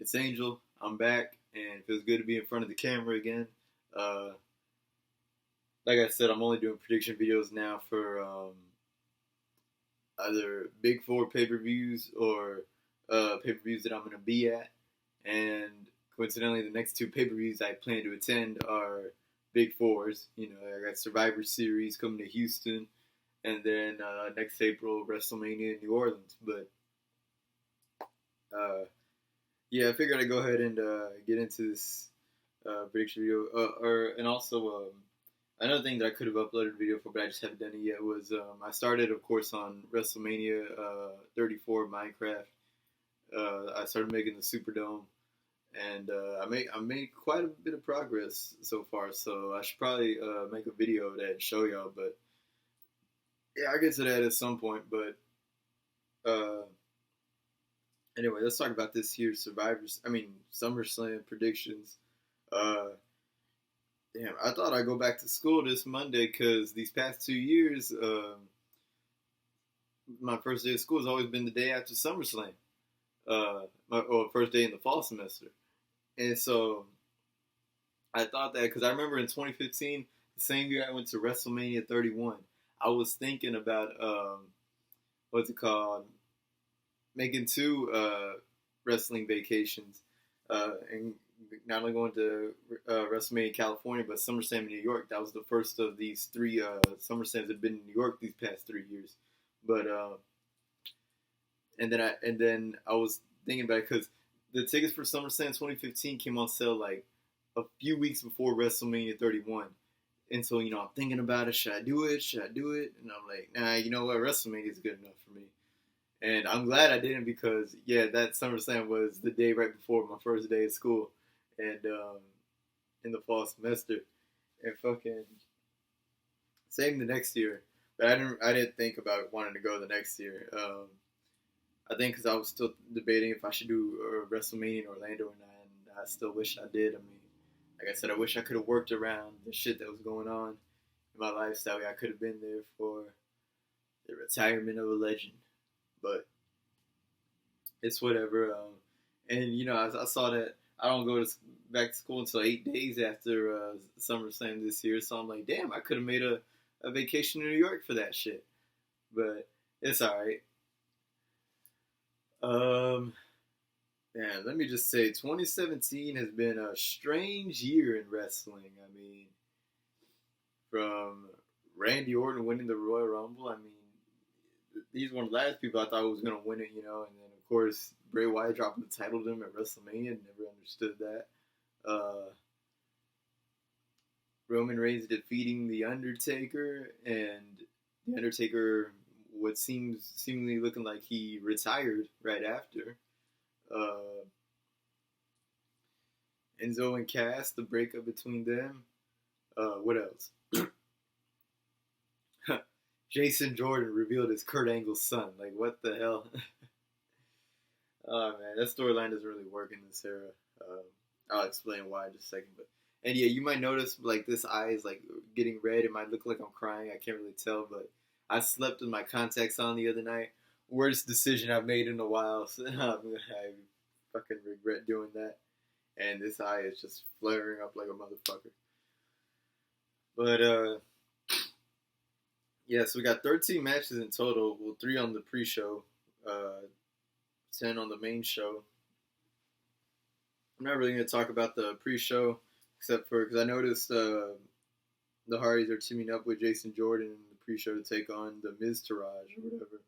It's Angel. I'm back, and it feels good to be in front of the camera again. Uh, like I said, I'm only doing prediction videos now for either Big Four pay-per-views or pay-per-views that I'm going to be at. And coincidentally, the next two pay-per-views I plan to attend are Big Fours. You know, I got Survivor Series coming to Houston, and then next April, WrestleMania in New Orleans. But yeah, I figured I'd go ahead and get into this prediction video. And also, another thing that I could have uploaded a video for, but I just haven't done it yet, was I started, of course, on WrestleMania 34 Minecraft. I started making the Superdome, and I made quite a bit of progress so far. So I should probably make a video of that and show y'all. But yeah, I'll get to that at some point. But anyway, let's talk about this year's SummerSlam predictions. Damn, I thought I'd go back to school this Monday because these past 2 years, my first day of school has always been the day after SummerSlam. My first day in the fall semester. And so I thought that because I remember in 2015, the same year I went to WrestleMania 31, I was thinking about, making two wrestling vacations, and not only going to WrestleMania California, but SummerSlam in New York. That was the first of these three SummerSlams that had been in New York these past 3 years. But and then I was thinking about it because the tickets for SummerSlam 2015 came on sale like a few weeks before WrestleMania 31. And so, you know, I'm thinking about it. Should I do it? Should I do it? And I'm like, nah, you know what? WrestleMania is good enough for me. And I'm glad I didn't because, yeah, that SummerSlam was the day right before my first day of school. And in the fall semester. And fucking same the next year. But I didn't think about wanting to go the next year. I think because I was still debating if I should do WrestleMania in Orlando or not, and I still wish I did. I mean, like I said, I wish I could have worked around the shit that was going on in my lifestyle. I could have been there for the retirement of a legend, but it's whatever. And you know, I saw that I don't go back to school until 8 days after SummerSlam this year, so I'm like, damn, I could have made a vacation in New York for that shit, but it's all right. Man, let me just say, 2017 has been a strange year in wrestling. I mean, from Randy Orton winning the Royal Rumble, I mean, he's one of the last people I thought was going to win it, you know, and then, of course, Bray Wyatt dropping the title to him at WrestleMania, never understood that. Roman Reigns defeating The Undertaker, and The Undertaker, what seemingly looking like he retired right after. Enzo and Cass, the breakup between them. What else? Jason Jordan revealed as Kurt Angle's son. Like, what the hell? Oh, man, that storyline doesn't really work in this era. I'll explain why in just a second. And yeah, you might notice, like, this eye is, like, getting red. It might look like I'm crying. I can't really tell, but I slept with my contacts on the other night. Worst decision I've made in a while. So I fucking regret doing that. And this eye is just flaring up like a motherfucker. But, yeah, so we got 13 matches in total. Well, 3 on the pre-show. 10 on the main show. I'm not really going to talk about the pre-show, except for, because I noticed the Hardys are teaming up with Jason Jordan in the pre-show to take on the Miz Taraj or whatever.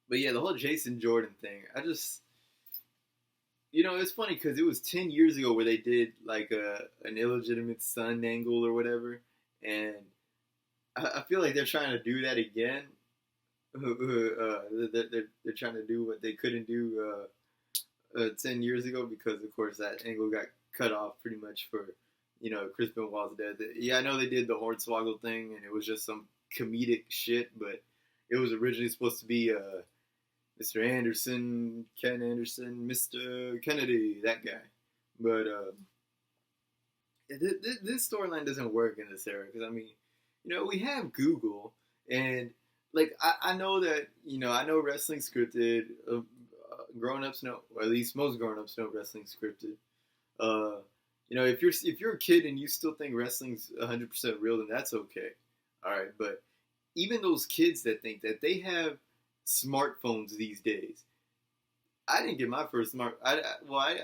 But yeah, the whole Jason Jordan thing, I just, you know, it's funny because it was 10 years ago where they did like an illegitimate son angle or whatever, and I feel like they're trying to do that again. They're trying to do what they couldn't do 10 years ago because, of course, that angle got cut off pretty much for, you know, Chris Benoit's death. Yeah, I know they did the Hornswoggle thing, and it was just some comedic shit, but it was originally supposed to be Mr. Anderson, Ken Anderson, Mr. Kennedy, that guy. But this storyline doesn't work in this era because, I mean, you know, we have Google, and like I know that, you know, I know wrestling scripted, grown ups know, or at least most grown ups know wrestling's scripted. Uh, if you're a kid and you still think wrestling's 100% real, then that's okay. All right, but even those kids that think that they have smartphones these days. I didn't get my first I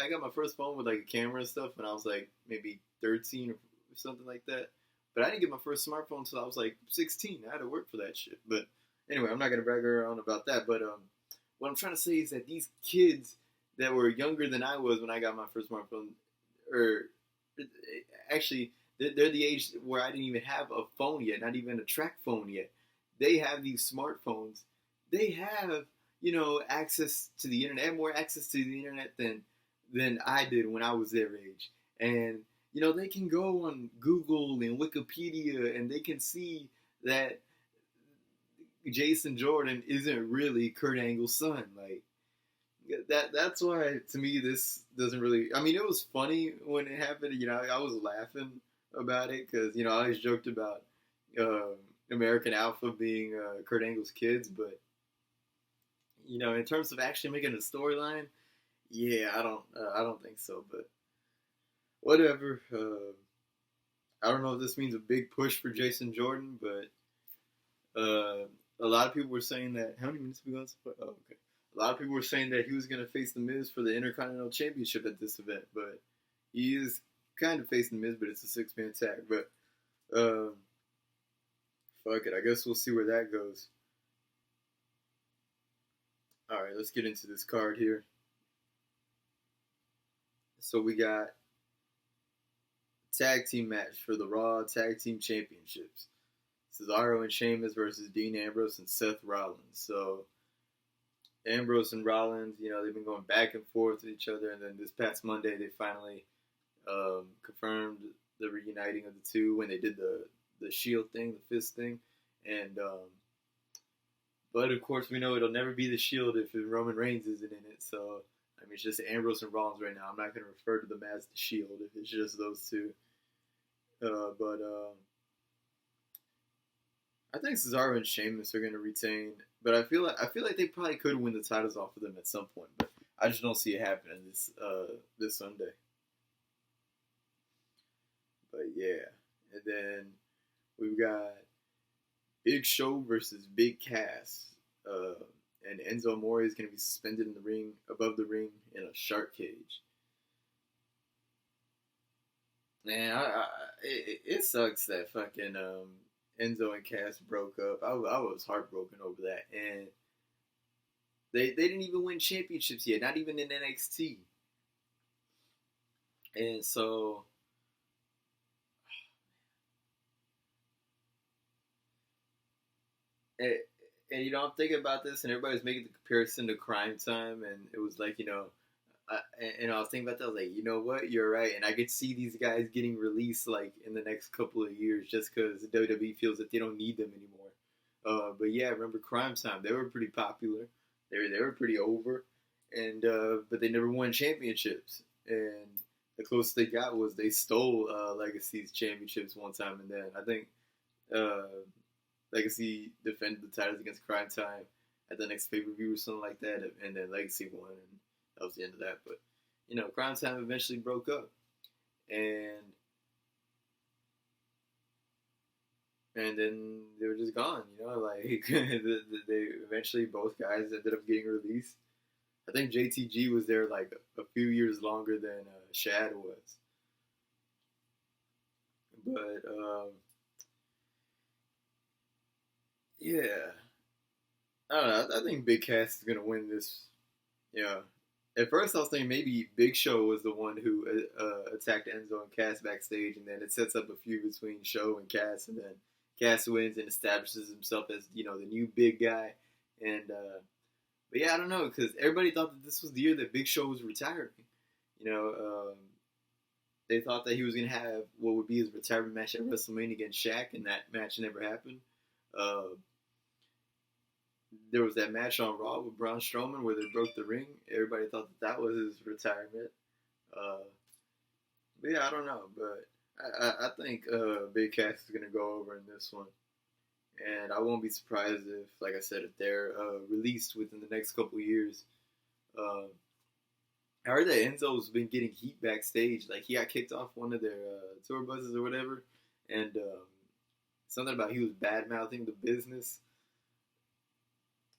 got my first phone with like a camera and stuff when I was like maybe 13 or something like that. But I didn't get my first smartphone until I was like 16. I had to work for that shit. But anyway, I'm not gonna brag around about that. But what I'm trying to say is that these kids that were younger than I was when I got my first smartphone, or actually they're the age where I didn't even have a phone yet, not even a track phone yet. They have these smartphones. They have access to the internet. They have more access to the internet than I did when I was their age. And they can go on Google and Wikipedia and they can see that Jason Jordan isn't really Kurt Angle's son. Like that's why to me this doesn't really. I mean, it was funny when it happened. I was laughing about it because I always joked about American Alpha being Kurt Angle's kids, but in terms of actually making a storyline, yeah, I don't think so. But whatever. I don't know if this means a big push for Jason Jordan, but a lot of people were saying that. How many minutes have we got? Oh, okay. A lot of people were saying that he was going to face The Miz for the Intercontinental Championship at this event, but he is kind of facing The Miz, but it's a 6-man tag. But fuck it, I guess we'll see where that goes. All right, let's get into this card here. So we got tag team match for the Raw Tag Team Championships. Cesaro and Sheamus versus Dean Ambrose and Seth Rollins. So Ambrose and Rollins, they've been going back and forth with each other, and then this past Monday they finally confirmed the reuniting of the two when they did the Shield thing, the fist thing, and but of course we know it'll never be the Shield if Roman Reigns isn't in it. So I mean, it's just Ambrose and Rollins right now. I'm not going to refer to them as the Shield if it's just those two. But I think Cesaro and Sheamus are going to retain, but I feel like they probably could win the titles off of them at some point. But I just don't see it happening this Sunday. But yeah, and then we've got Big Show versus Big Cass, and Enzo Amore is going to be suspended in the ring, above the ring, in a shark cage. Man, it sucks that fucking Enzo and Cass broke up. I was heartbroken over that, and they didn't even win championships yet, not even in NXT. And so, and I'm thinking about this, and everybody's making the comparison to Crime Time, and it was like, and I was thinking about that. I was like, you know what, you're right, and I could see these guys getting released like in the next couple of years, just because WWE feels that they don't need them anymore. But yeah, I remember Crime Time; they were pretty popular. They were pretty over, and but they never won championships. And the closest they got was they stole Legacy's championships one time, and then I think Legacy defended the titles against Crime Time at the next pay-per-view or something like that, and then Legacy won, and that was the end of that. But Crime Time eventually broke up, and then they were just gone. Like they eventually both guys ended up getting released. I think JTG was there like a few years longer than Shad was, but yeah, I don't know. I think Big Cass is gonna win this. Yeah. At first, I was thinking maybe Big Show was the one who attacked Enzo and Cass backstage, and then it sets up a feud between Show and Cass, and then Cass wins and establishes himself as the new big guy. And but yeah, I don't know, because everybody thought that this was the year that Big Show was retiring. They thought that he was gonna have what would be his retirement match at WrestleMania against Shaq, and that match never happened. There was that match on Raw with Braun Strowman where they broke the ring. Everybody thought that was his retirement. But yeah, I don't know. But I think Big Cass is going to go over in this one. And I won't be surprised if, like I said, if they're released within the next couple of years. Um, I heard that Enzo's been getting heat backstage. Like he got kicked off one of their tour buses or whatever, and something about he was bad mouthing the business.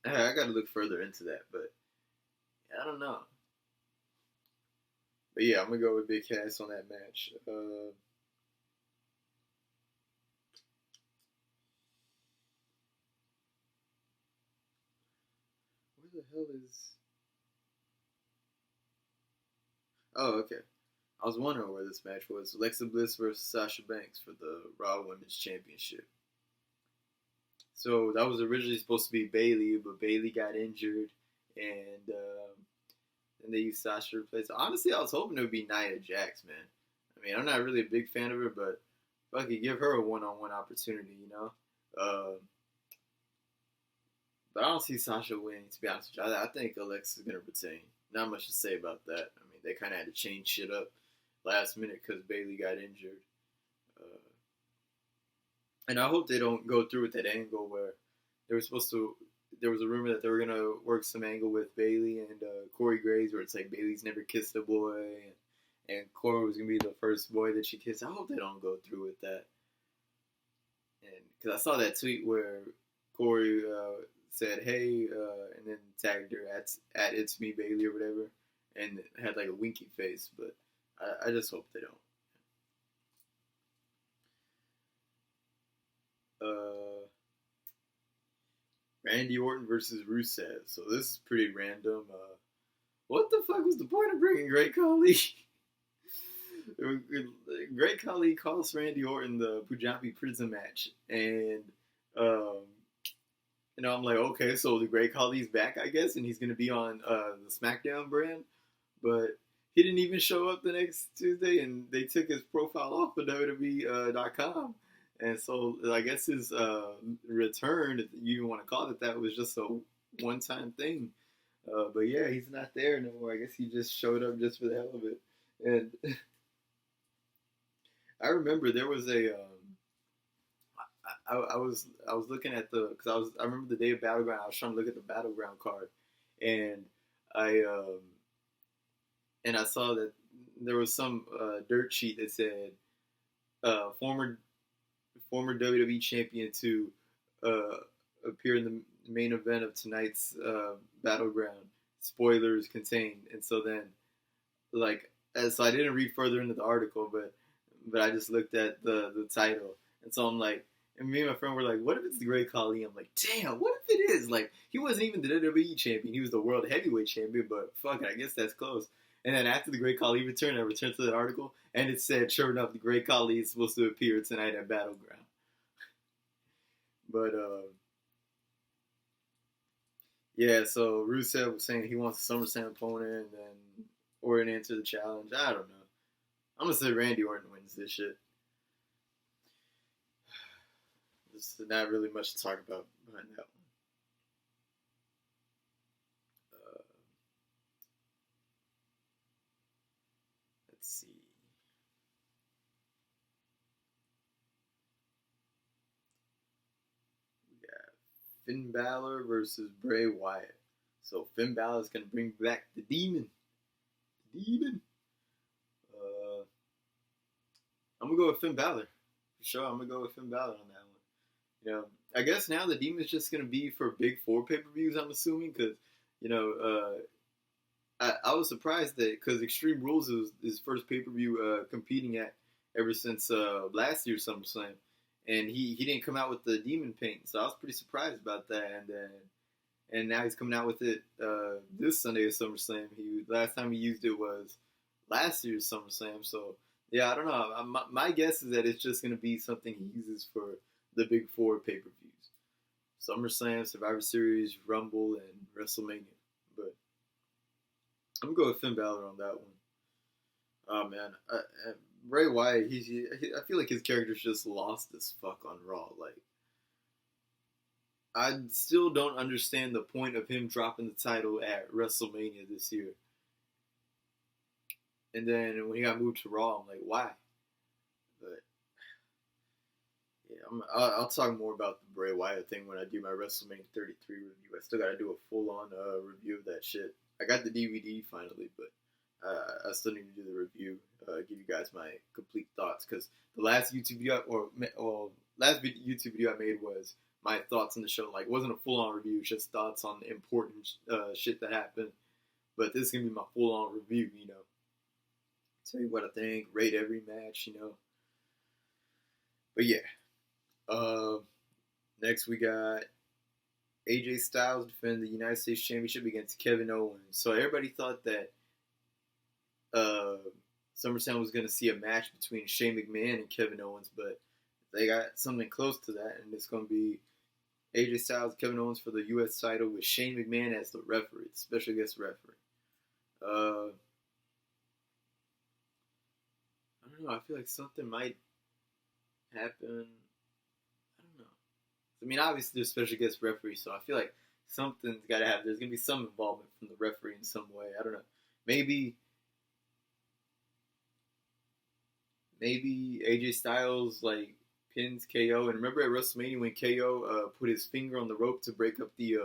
I got to look further into that, but I don't know. But yeah, I'm gonna go with Big Cass on that match. Where the hell is? Oh, okay. I was wondering where this match was. Alexa Bliss versus Sasha Banks for the Raw Women's Championship. So that was originally supposed to be Bayley, but Bayley got injured, and then they used Sasha to replace. Honestly, I was hoping it would be Nia Jax, man. I mean, I'm not really a big fan of her, but fuck it, give her a one-on-one opportunity, you know. But I don't see Sasha winning. To be honest with you, I think Alexa's gonna retain. Not much to say about that. I mean, they kind of had to change shit up last minute because Bayley got injured. Uh, and I hope they don't go through with that angle where they were supposed to. There was a rumor that they were gonna work some angle with Bayley and Corey Graves, where it's like Bayley's never kissed a boy, and Corey was gonna be the first boy that she kissed. I hope they don't go through with that. And because I saw that tweet where Corey said, "Hey," and then tagged her at It's Me Bailey or whatever, and had like a winky face. But I just hope they don't. Randy Orton versus Rusev. So this is pretty random. What the fuck was the point of bringing Great Khali? Great Khali calls Randy Orton the Punjabi prison match, and um, I'm like, okay, so the Great Khali's back, I guess, and he's gonna be on the SmackDown brand, but he didn't even show up the next Tuesday, and they took his profile off of WWE.com. And so I guess his return, if you want to call it that, was just a one-time thing. But yeah, he's not there no more. I guess he just showed up just for the hell of it. And I remember there was a I was looking at the because I remember the day of Battleground. I was trying to look at the Battleground card, and I saw that there was some dirt sheet that said former WWE champion to appear in the main event of tonight's Battleground. Spoilers contained, and so then like so I didn't read further into the article, but I just looked at the title, and so I'm like, and me and my friend were like, what if it's the Great Khali? I'm like, damn, what if it is? Like, he wasn't even the WWE champion, he was the World Heavyweight champion, but fuck it, I guess that's close. And then after the Great Khali returned, I returned to that article, and it said, sure enough, the Great Khali is supposed to appear tonight at Battleground. But yeah, so Rusev was saying he wants a SummerSlam opponent, and then Orton answered the challenge. I don't know. I'm gonna say Randy Orton wins this shit. There's not really much to talk about behind that one. Let's see. We got Finn Balor versus Bray Wyatt. So Finn Balor is gonna bring back the Demon. The Demon. I'm gonna go with Finn Balor. For sure, I'm gonna go with Finn Balor on that one. You know, I guess now the Demon's just gonna be for Big Four pay-per-views. I'm assuming because you know I was surprised that because Extreme Rules was his first pay-per-view competing at ever since last year's SummerSlam, and he didn't come out with the Demon paint, so I was pretty surprised about that. And now he's coming out with it this Sunday at SummerSlam. Last time he used it was last year's SummerSlam, so. Yeah, I don't know. My guess is that it's just going to be something he uses for the Big Four pay-per-views. SummerSlam, Survivor Series, Rumble, and WrestleMania. But I'm going to go with Finn Balor on that one. Oh, man. Bray Wyatt, I feel like his character's just lost as fuck on Raw. Like, I still don't understand the point of him dropping the title at WrestleMania this year. And then when he got moved to Raw, I'm like, why? But yeah, I'll talk more about the Bray Wyatt thing when I do my WrestleMania 33 review. I still got to do a full-on review of that shit. I got the DVD finally, but I still need to do the review. Give you guys my complete thoughts because the last YouTube video YouTube video I made was my thoughts on the show. Like, it wasn't a full on review, just thoughts on important shit that happened. But this is gonna be my full on review. Tell you what I think, rate every match. But yeah, next we got AJ Styles defending the United States Championship against Kevin Owens. So everybody thought that SummerSlam was going to see a match between Shane McMahon and Kevin Owens, but they got something close to that, and it's going to be AJ Styles, Kevin Owens for the U.S. title with Shane McMahon as the referee, special guest referee. I don't know. I feel like something might happen. I don't know. I mean, obviously there's special guest referee, so I feel like something's got to happen. There's going to be some involvement from the referee in some way. I don't know. Maybe AJ Styles pins KO. And remember at WrestleMania when KO put his finger on the rope to break up the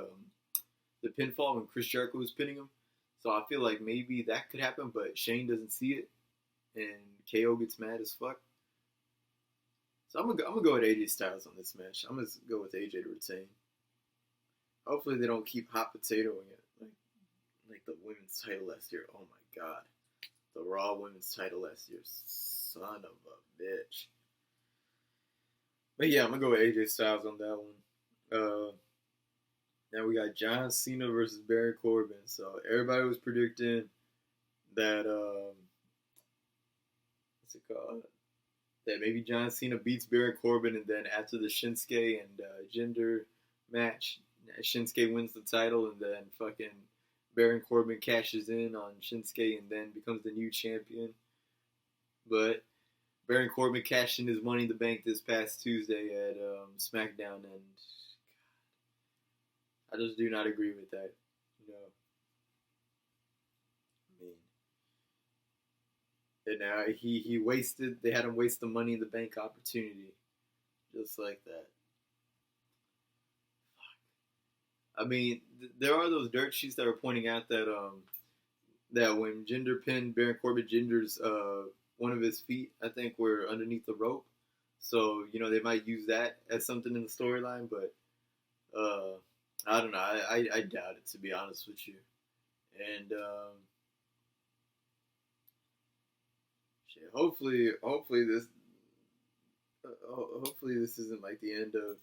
pinfall when Chris Jericho was pinning him. So I feel like maybe that could happen, but Shane doesn't see it, and KO gets mad as fuck. So I'm gonna go with AJ Styles on this match. I'm gonna go with AJ to retain. Hopefully they don't keep hot potatoing it like the women's title last year. Oh my god, the Raw women's title last year, son of a bitch. But yeah, I'm gonna go with AJ Styles on that one. Now we got John Cena versus Baron Corbin. So everybody was predicting that what's it called? That maybe John Cena beats Baron Corbin, and then after the Shinsuke and Jinder match, Shinsuke wins the title, and then fucking Baron Corbin cashes in on Shinsuke and then becomes the new champion. But Baron Corbin cashed in his Money in the Bank this past Tuesday at SmackDown, and I just do not agree with that. And now he wasted. They had him waste the Money in the Bank opportunity, just like that. Fuck. I mean, there are those dirt sheets that are pointing out that that when Jinder pinned Baron Corbin, Jinder's one of his feet, I think, were underneath the rope. So they might use that as something in the storyline, but I don't know. I doubt it, to be honest with you. And hopefully this isn't like the end of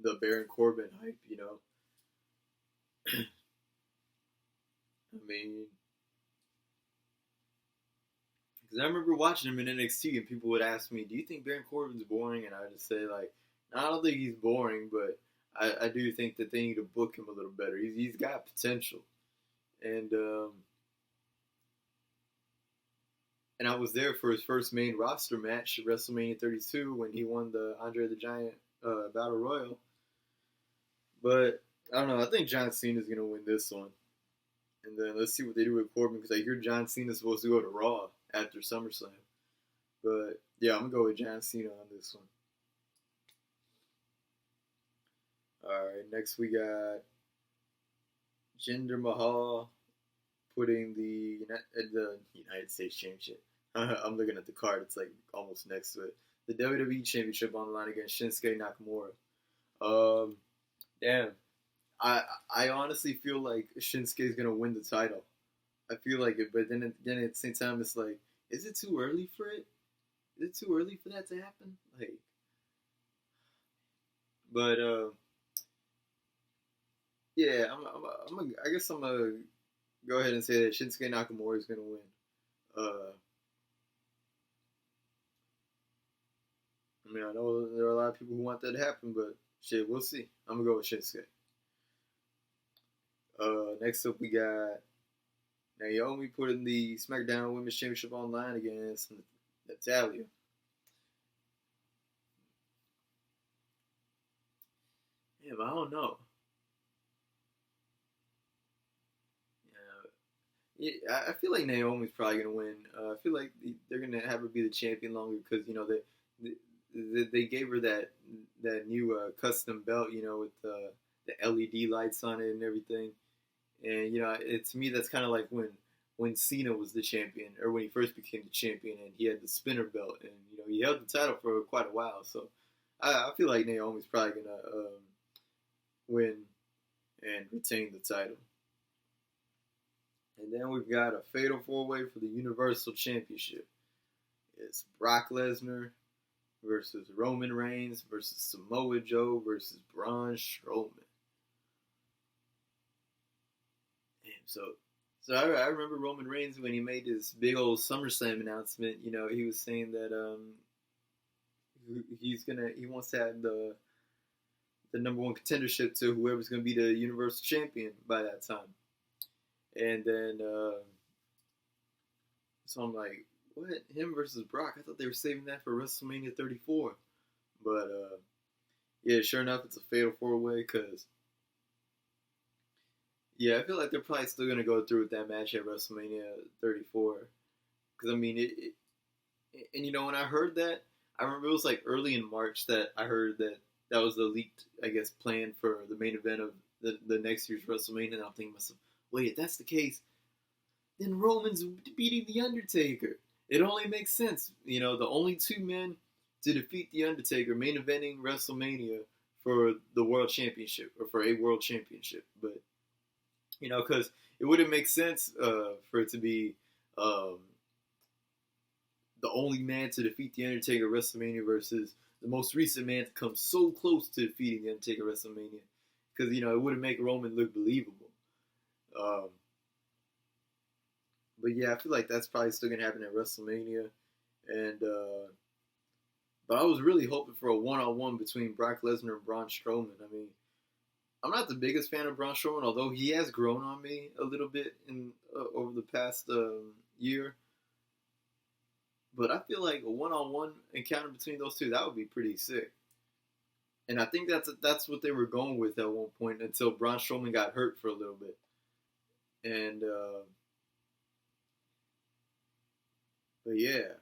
the Baron Corbin hype. I mean, because I remember watching him in NXT, and people would ask me, "Do you think Baron Corbin's boring?" And I would just say, I don't think he's boring, but I do think that they need to book him a little better. He's got potential, and I was there for his first main roster match at WrestleMania 32 when he won the Andre the Giant Battle Royal. But I don't know. I think John Cena's gonna win this one, and then let's see what they do with Corbin, because I hear John Cena's supposed to go to Raw after SummerSlam. But yeah, I'm gonna go with John Cena on this one. Alright, next we got Jinder Mahal putting the United States Championship. I'm looking at the card. It's almost next to it. The WWE Championship on the line against Shinsuke Nakamura. Damn. I honestly feel like Shinsuke is gonna win the title. I feel like it, but then at the same time, it's is it too early for it? Is it too early for that to happen? But yeah, I guess I'm gonna go ahead and say that Shinsuke Nakamura is gonna win. I mean, I know there are a lot of people who want that to happen, but shit, we'll see. I'm gonna go with Shinsuke. Next up, we got Naomi putting the SmackDown Women's Championship online against Natalya. Yeah, but I don't know. Yeah, I feel like Naomi's probably gonna win. I feel like they're gonna have her be the champion longer because they gave her that new custom belt, with the LED lights on it and everything. And to me that's kind of like when Cena was the champion, or when he first became the champion, and he had the spinner belt, and he held the title for quite a while. So I feel like Naomi's probably gonna win and retain the title. And then we've got a fatal four-way for the Universal Championship. It's Brock Lesnar versus Roman Reigns versus Samoa Joe versus Braun Strowman. And so I remember Roman Reigns when he made his big old SummerSlam announcement. He was saying that he wants to have the number one contendership to whoever's gonna be the Universal Champion by that time. And then so I'm like, what? Him versus Brock? I thought they were saving that for WrestleMania 34. But yeah, sure enough, it's a fatal four-way because. Yeah, I feel like they're probably still gonna go through with that match at WrestleMania 34, because I mean and when I heard that, I remember it was like early in March that I heard that was the leaked, I guess, plan for the main event of the next year's WrestleMania, and I'm thinking to myself, wait, if that's the case, then Roman's beating the Undertaker. It only makes sense, the only two men to defeat the Undertaker main eventing WrestleMania for the World Championship, or for a World Championship, but. Because it wouldn't make sense for it to be the only man to defeat The Undertaker at WrestleMania versus the most recent man to come so close to defeating The Undertaker at WrestleMania. Because, it wouldn't make Roman look believable. But yeah, I feel like that's probably still going to happen at WrestleMania. And but I was really hoping for a one-on-one between Brock Lesnar and Braun Strowman. I mean, I'm not the biggest fan of Braun Strowman, although he has grown on me a little bit over the past year. But I feel like a one-on-one encounter between those two, that would be pretty sick. And I think that's what they were going with at one point until Braun Strowman got hurt for a little bit. And but yeah,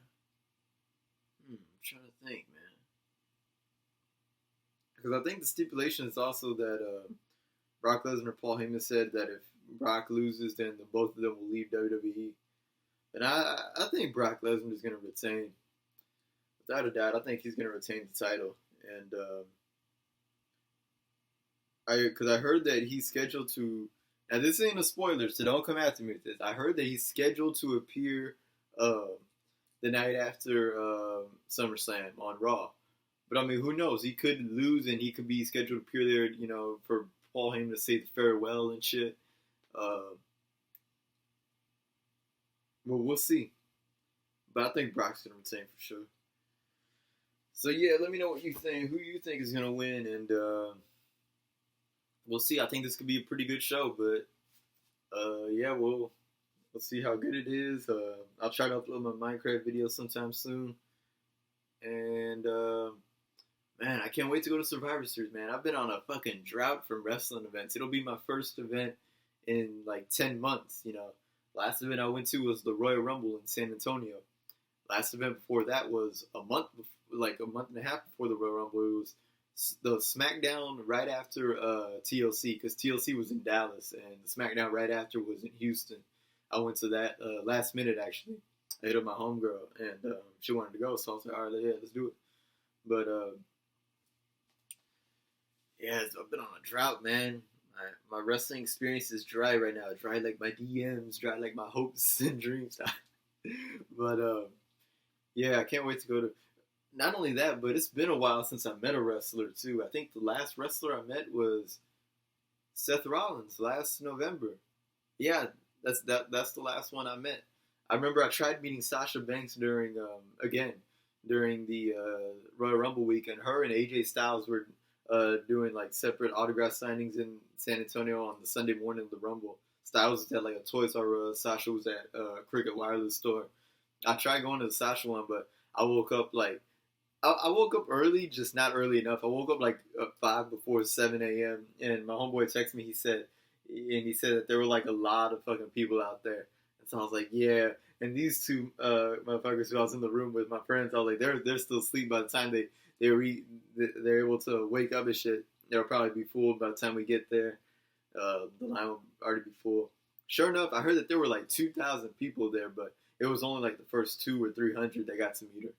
I'm trying to think, man. Because I think the stipulation is also that Brock Lesnar and Paul Heyman said that if Brock loses, then both of them will leave WWE. And I think Brock Lesnar is going to retain. Without a doubt, I think he's going to retain the title. And because I heard that he's scheduled to. Now this ain't a spoiler, so don't come after me with this. I heard that he's scheduled to appear the night after SummerSlam on Raw. But I mean, who knows? He could lose, and he could be scheduled to appear there, for Paul Heyman to say the farewell and shit. Well, we'll see. But I think Brock's gonna retain for sure. So yeah, let me know what you think. Who you think is gonna win, and we'll see. I think this could be a pretty good show, but yeah, we'll see how good it is. I'll try to upload my Minecraft video sometime soon, and. Man, I can't wait to go to Survivor Series, man. I've been on a fucking drought from wrestling events. It'll be my first event in like 10 months, Last event I went to was the Royal Rumble in San Antonio. Last event before that was a month and a half before the Royal Rumble. It was the SmackDown right after TLC, because TLC was in Dallas, and the SmackDown right after was in Houston. I went to that last minute, actually. I hit up my homegirl, and she wanted to go, so I was like, all right, yeah, let's do it. But yeah, I've been on a drought, man. My wrestling experience is dry right now. Dry like my DMs, dry like my hopes and dreams. But yeah, I can't wait to go to. Not only that, but it's been a while since I met a wrestler too. I think the last wrestler I met was Seth Rollins last November. Yeah, that's the last one I met. I remember I tried meeting Sasha Banks during the Royal Rumble week, and her and AJ Styles were doing like separate autograph signings in San Antonio on the Sunday morning of the Rumble. Styles was at like a Toys R Us. Sasha was at a Cricket Wireless store. I tried going to the Sasha one, but I woke up I woke up early, just not early enough. I woke up like 5 before 7 a.m. and my homeboy texted me. He said that there were like a lot of fucking people out there. And so I was like, yeah. And these two motherfuckers who I was in the room with, my friends, I was like, they're still asleep by the time they're able to wake up and shit. They'll probably be fooled by the time we get there. The line would already be full. Sure enough, I heard that there were like 2,000 people there, but it was only like the first 200 or 300 that got to meet her.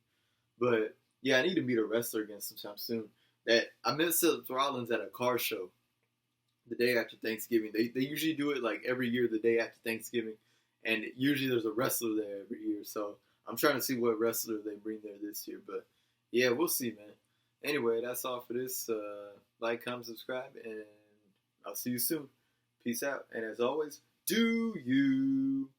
But yeah, I need to meet a wrestler again sometime soon. That I met Seth Rollins at a car show the day after Thanksgiving. They usually do it like every year, the day after Thanksgiving, and usually there's a wrestler there every year. So I'm trying to see what wrestler they bring there this year. But yeah, we'll see, man. Anyway, that's all for this. Like, comment, subscribe, and I'll see you soon. Peace out. And as always, do you?